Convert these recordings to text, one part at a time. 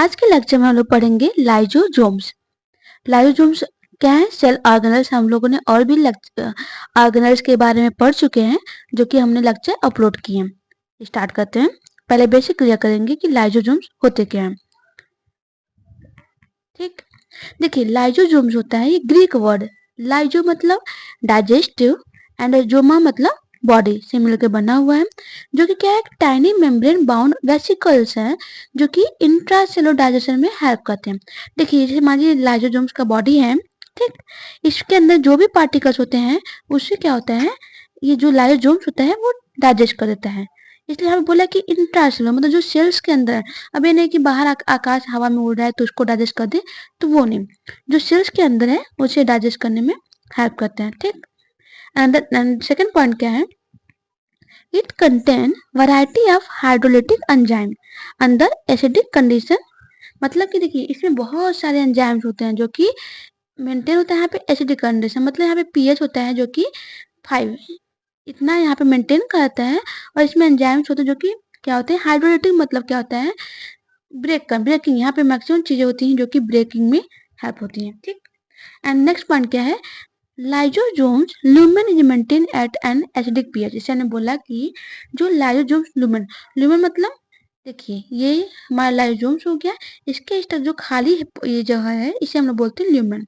आज के लेक्चर में हम लोग पढ़ेंगे लाइजोजोम्स। लाइजोजोम्स क्या है? Cell organelles. हम लोगों ने और भी ऑर्गेनल्स के बारे में पढ़ चुके हैं जो कि हमने लेक्चर अपलोड किए हैं। स्टार्ट करते हैं। पहले बेसिक क्लियर करेंगे कि लाइजोजोम्स होते क्या हैं। ठीक, देखिए लाइजोजोम्स होता है ये ग्रीक वर्ड। लाइजो मतलब डाइजेस्टिव एंड जोमा मतलब बॉडी से मिलकर बना हुआ है, जो कि क्या है, टाइनी मेम्ब्रेन बाउंड वेसिकल्स हैं जो कि इंट्रासेलुलर डाइजेशन में हेल्प करते हैं। देखिए जैसे हमारी लाइजोजोम्स का बॉडी है, ठीक, इसके अंदर जो भी पार्टिकल्स होते हैं उससे क्या होता है, ये जो लाइजोजोम्स होता है वो डाइजेस्ट कर देता है। इसलिए हमें बोला कि इंट्रासेलुलर मतलब जो सेल्स के अंदर है। अब ये नहीं कि बाहर आकाश हवा में उड़ रहा है तो उसको डाइजेस्ट कर दे, तो वो नहीं, जो सेल्स के अंदर है उसे डाइजेस्ट करने में हेल्प करते हैं। ठीक, एंड सेकंड पॉइंट क्या है, it contain variety of hydrolytic enzyme under acidic condition. मतलब कि देखिए इसमें बहुत सारे एंजाइम्स होते हैं जो कि मेंटेन होता है यहाँ पे एसिडिक कंडीशन, मतलब यहाँ पे पीएच होता है जो कि 5 इतना यहाँ पे मेंटेन करता है। और इसमें एंजाइम्स होते हैं जो कि क्या होते हैं, हाइड्रोलिटिक मतलब क्या होता है, ब्रेकिंग। यहाँ पे मैक्सिमम चीजें होती हैं जो कि ब्रेकिंग में हेल्प होती हैं। ठीक, एंड नेक्स्ट पॉइंट क्या है, lysosomes lumen is maintain at an acidic pH. इसे हमने बोला कि जो लाइजोजोम्स लुमेन, लुमेन मतलब देखिए ये हमारा लाइजोम्स हो गया, इसके स्टक जो खाली ये जगह है इसे हम लोग बोलते हैं ल्यूमेन।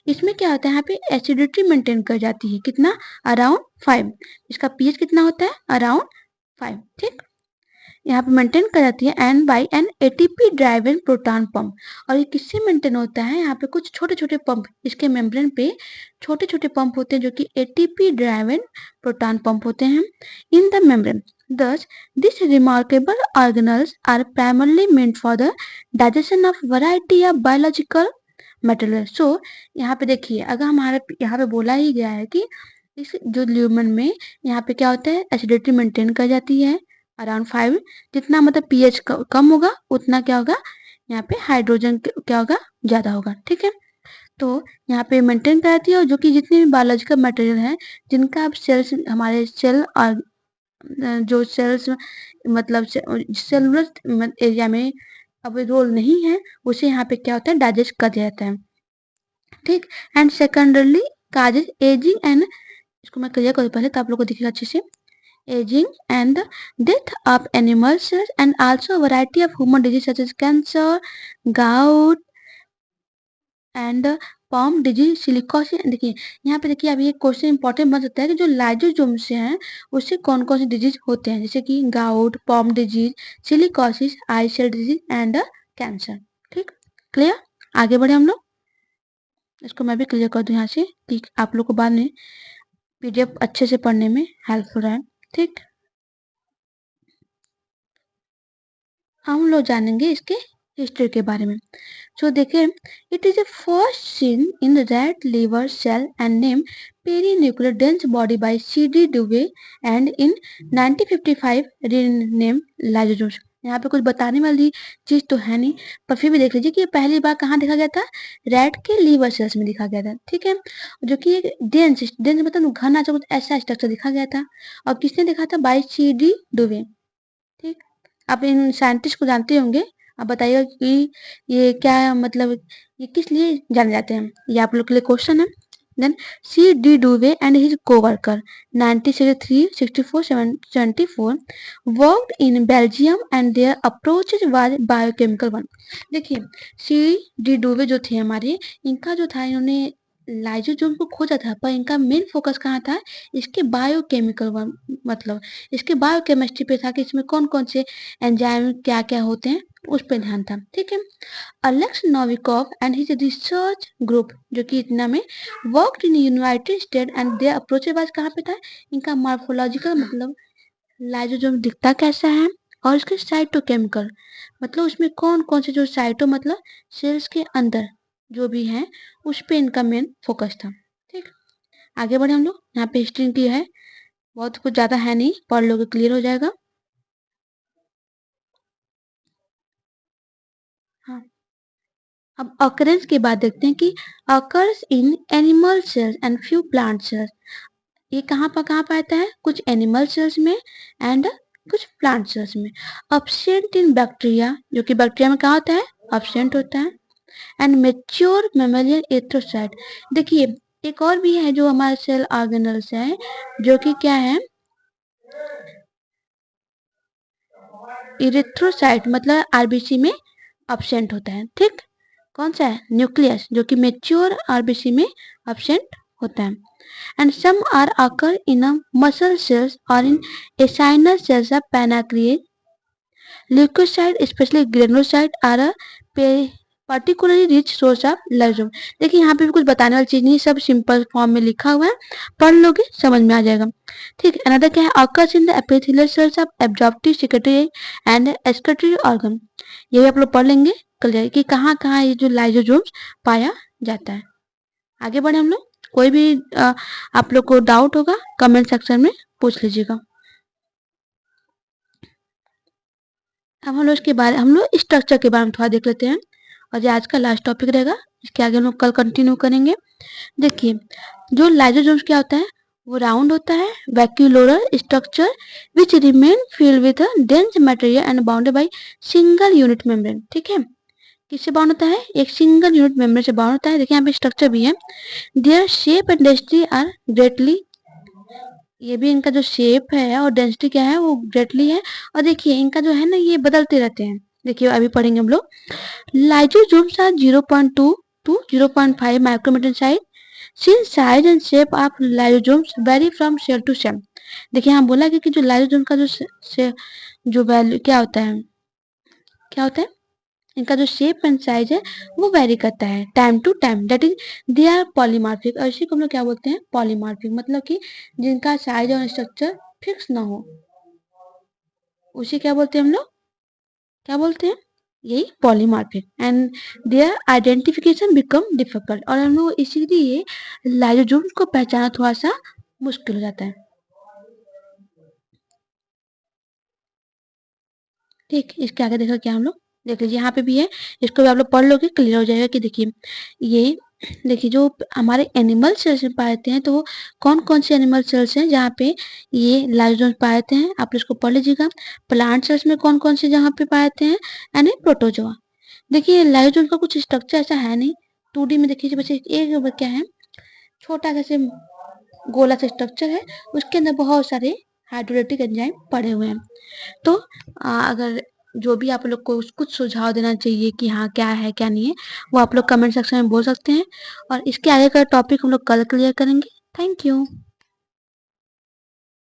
इसमें क्या होता है, यहाँ पे एसिडिटी मेंटेन कर जाती है, कितना, अराउंड 5। इसका पीएच कितना होता है, अराउंड 5। ठीक, यहाँ पे मेंटेन कर जाती है and by an ATP driven proton pump. और ये किससे मेंटेन होता है, यहाँ पे कुछ छोटे छोटे पंप, इसके मेम्ब्रेन पे छोटे छोटे पंप होते हैं जो कि एटीपी ड्राइवन प्रोटॉन पंप होते हैं in the membrane. Thus, these remarkable organelles are primarily meant for the digestion of variety of biological material. So, यहाँ पे देखिए अगर हमारे यहाँ पे बोला ही गया है कि इस जो ल्यूमन में यहाँ पे क्या होता है, एसिडिटी मेंटेन कर जाती है अराउंड 5। जितना मतलब पीएच कम होगा उतना क्या होगा, यहाँ पे हाइड्रोजन क्या होगा, ज्यादा होगा। ठीक है, तो यहाँ पे मेंटेन कराती है, और जो कि जितने भी बायोलॉजिकल मटेरियल हैं जिनका अब सेल्स, हमारे सेल और जो सेल्स मतलब सेलुलर एरिया में अब रोल नहीं है, उसे यहाँ पे क्या होता है, डाइजेस्ट कर दिया जाता है। ठीक, एंड सेकेंडरली काजेज एजिंग एंड, इसको मैं क्लियर करूँ पहले तो आप लोग को दिखेगा अच्छे से, aging and the death of animal cells and also a variety of human disease such as cancer, gout and palm disease, silicosis. देखिए यहाँ पे देखिए अभी एक क्वेश्चन इंपॉर्टेंट बन सकता है कि जो लाइजोजोम से हैं उससे कौन कौन से डिजीज होते हैं, जैसे कि gout, Pompe disease, silicosis, I cell disease and cancer. ठीक, क्लियर, आगे बढ़े हम लोग। इसको मैं भी क्लियर कर दूं यहाँ से कि आप लोग को बाद में पीडीएफ अच्छे से पढ़ने में हेल्पफुल है। ठीक, हम लोग जानेंगे इसके हिस्ट्री के बारे में। सो देखिए, it is a first seen in rat liver cell and name perinuclear dense body by C D. Duve and in 1955 rename lysosomes. यहाँ पे कुछ बताने वाली चीज तो है नहीं, पर फिर भी देख लीजिए कि ये पहली बार कहाँ देखा गया था, रैट के लीवर सेल्स में दिखा गया था। ठीक है, जो कि एक डेंस डेंस मतलब घना सा कुछ ऐसा स्ट्रक्चर दिखा गया था, और किसने देखा था, बाय सी.डी. डुवे। ठीक, आप इन साइंटिस्ट को जानते होंगे, आप बताइएगा कि ये क्या मतलब, ये किस लिए जाने जाते हैं, ये आप लोग के लिए क्वेश्चन है। Then C.D. Duve and his coworker 1963, 64, 74 worked in Belgium and their approach was biochemical one. देखिए C.D. डुवे जो थे हमारे, इनका जो था, इन्होंने लाइजोजोम को खोजा था, पर इनका मेन फोकस कहाँ था, इसके बायोकेमिकल वन मतलब इसके बायोकेमिस्ट्री पे था कि इसमें कौन कौन से एंजाइम क्या क्या होते हैं, उस पर ध्यान था। ठीक है, Alex Novikov and his research group जो कि इतना में worked in United state and their approach was कहाँ पे था, इनका मॉर्फोलॉजिकल मतलब लाइजोजोम दिखता कैसा है, और इसके साइटोकेमिकल मतलब उसमें कौन कौन से जो साइटो मतलब सेल्स के अंदर जो भी है, उस पे इनका मेन फोकस था। ठीक, आगे बढ़े हम लोग। यहाँ पे हिस्ट्री की है, बहुत कुछ ज्यादा है नहीं, पढ़ लोगे क्लियर हो जाएगा। हाँ, अब ऑकरेंस की बात देखते हैं कि occurs in animal cells and few plant cells. ये कहाँ पर आता है, कुछ एनिमल सेल्स में एंड कुछ प्लांट सेल्स में। एब्सेंट इन बैक्टीरिया, जो कि बैक्टीरिया में कहाँ होता है, absent होता है। एंड मेच्योर मेमेलियन एरिथ्रोसाइट, देखिए एक और भी है जो हमारे सेल ऑर्गेनल्स है, जो कि क्या है, इरिथ्रोसाइट मतलब आरबीसी में अब्सेंट होता है। ठीक, कौन सा है, न्यूक्लियस, जो कि मेच्योर आरबीसी में अब्सेंट होता है। And some are occur in a muscle cells और in acinar cells of pancreas. Leukocyte, especially granulocyte, are a particularly rich source of lysosome। देखिए यहाँ पे भी कुछ बताने वाली चीज नहीं, सब सिंपल फॉर्म में लिखा हुआ है, पढ़ लोगे समझ में आ जाएगा। ठीक, अनदर क्या है, occurs in the epithelial cells of absorptive secretory and excretory organ। ये भी आप लोग पढ़ लेंगे क्लियर कि कहाँ कहाँ ये जो लाइसोसोम्स पाया जाता है। आगे बढ़े हम लोग, कोई भी आप लोग को डाउट होगा कमेंट सेक्शन में पूछ लीजिएगा। अब हम लोग इसके बारे हम लोग स्ट्रक्चर के बारे में थोड़ा देख लेते हैं, और ये आज का लास्ट टॉपिक रहेगा, इसके आगे हम लोग कल कंटिन्यू करेंगे। देखिए जो लाइसोसोम्स क्या होता है, वो राउंड होता है, vacuolar structure which remain filled with a dense material and bounded by single unit membrane. ठीक है, किससे बाउंड होता है, एक सिंगल यूनिट मेम्ब्रेन से बाउंड होता है। देखिए यहाँ पे स्ट्रक्चर भी है। Their shape and density are greatly, ये भी इनका जो शेप है और डेंसिटी क्या है वो ग्रेटली है। और देखिए इनका जो है ना ये बदलते रहते हैं। देखिए अभी पढ़ेंगे हम लोग, lysosomes are 0.2 to 0.5 micrometre size. Since size and shape of lysosomes vary from cell to cell. देखिए यहाँ बोला कि जो लाइसोसोम का जो वैल्यू क्या होता है, क्या होता है, इनका जो शेप एंड साइज है वो वेरी करता है time to time, that is they are polymorphic. और इसी को हम लोग क्या बोलते हैं, पॉलीमॉर्फिक, मतलब कि जिनका साइज और स्ट्रक्चर फिक्स ना हो, उसे क्या बोलते हैं हम लोग, क्या बोलते हैं, यही polymorphic. And their identification become difficult, और हम लोग इसीलिए लाइसोसोम्स को पहचाना थोड़ा सा मुश्किल हो जाता है। ठीक, इसके आगे देखो क्या हम लोग देख लीजिए, यहाँ पे भी है, इसको भी आप लोग पढ़ लोगे क्लियर हो जाएगा कि देखिए ये, देखिए जो हमारे एनिमल सेल्स में पाए जाते हैं, तो वो कौन कौन से एनिमल सेल्स हैं जहाँ पे ये लाइसोसोम पाए जाते हैं, आप इसको पढ़ लीजिएगा। प्लांट सेल्स में कौन कौन से जहाँ पे पाए जाते हैं, यानी प्रोटोजोआ। देखिए लाइसोसोम का कुछ स्ट्रक्चर ऐसा है नहीं, 2D में देखिए बच्चे एक क्या है, छोटा सा गोला सा स्ट्रक्चर है, उसके अंदर बहुत सारे हाइड्रोलाइटिक एंजाइम पड़े हुए हैं। तो अगर जो भी आप लोग को कुछ सुझाव देना चाहिए कि हाँ क्या है क्या नहीं है, वो आप लोग कमेंट सेक्शन में बोल सकते हैं, और इसके आगे का टॉपिक हम लोग कल क्लियर करेंगे। Thank you.